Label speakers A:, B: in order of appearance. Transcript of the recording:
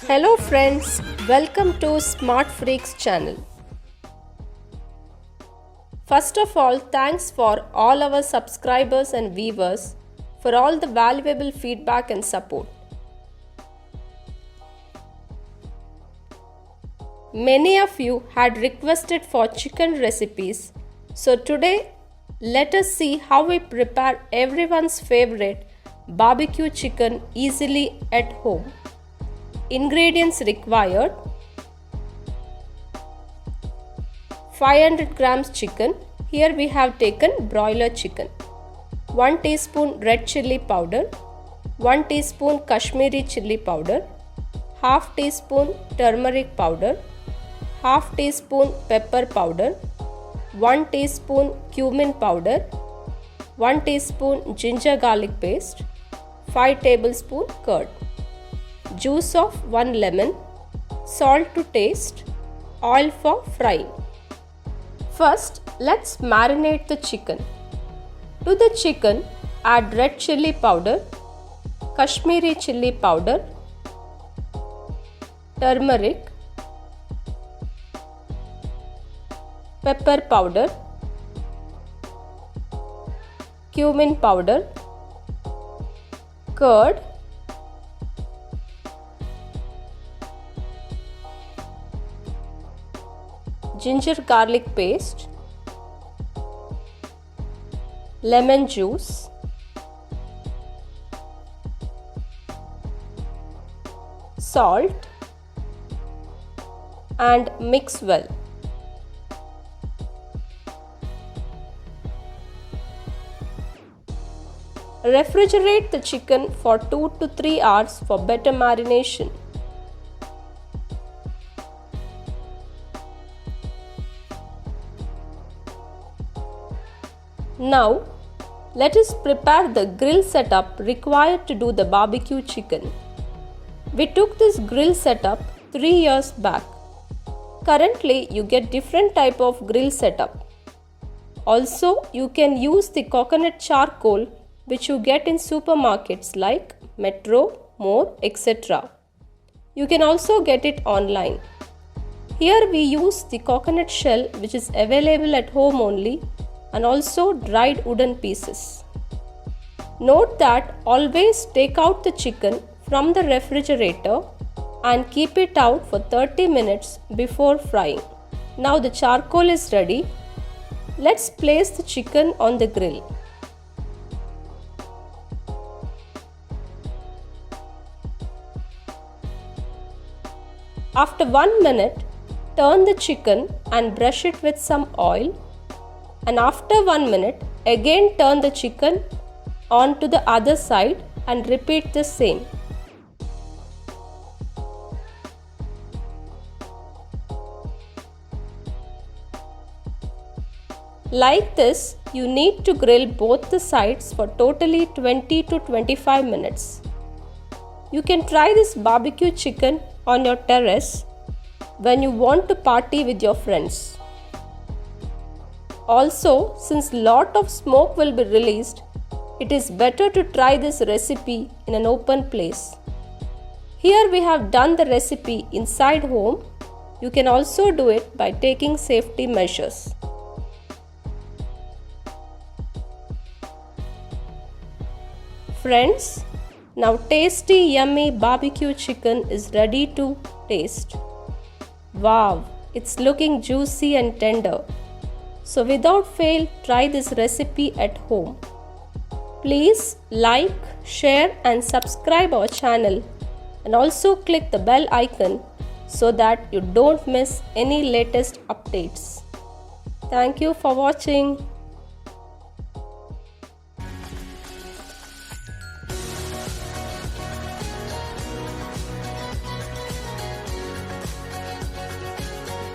A: Hello friends, welcome to Smart Freaks channel. First of all, thanks for all our subscribers and viewers for all the valuable feedback and support. Many of you had requested for chicken recipes, so today let us see how we prepare everyone's favorite barbecue chicken easily at home. Ingredients required: 500 grams chicken. Here we have taken broiler chicken. 1 teaspoon red chilli powder, 1 teaspoon Kashmiri chilli powder, half teaspoon turmeric powder, half teaspoon pepper powder, 1 teaspoon cumin powder, 1 teaspoon ginger garlic paste, 5 tablespoon curd, juice of 1 lemon, salt to taste, oil for frying. First, let's marinate the chicken. To the chicken, add red chilli powder, Kashmiri chilli powder, turmeric, pepper powder, cumin powder, curd, ginger garlic paste, lemon juice, salt, and mix well. Refrigerate the chicken for 2 to 3 hours for better marination. Now, let us prepare the grill setup required to do the barbecue chicken. We took this grill setup 3 years back. Currently, you get different type of grill setup. Also, you can use the coconut charcoal which you get in supermarkets like Metro, More, etc. You can also get it online. Here we use the coconut shell which is available at home only, and also dried wooden pieces. Note that always take out the chicken from the refrigerator and keep it out for 30 minutes before frying. Now the charcoal is ready. Let's place the chicken on the grill. After 1 minute, turn the chicken and brush it with some oil. And after 1 minute, again turn the chicken onto the other side and repeat the same. Like this, you need to grill both the sides for totally 20 to 25 minutes. You can try this barbecue chicken on your terrace when you want to party with your friends. Also, since lot of smoke will be released, it is better to try this recipe in an open place. Here we have done the recipe inside home. You can also do it by taking safety measures. Friends, now tasty yummy barbecue chicken is ready to taste. Wow, it's looking juicy and tender. So without fail, try this recipe at home. Please like, share and subscribe our channel, and also click the bell icon so that you don't miss any latest updates. Thank you for watching.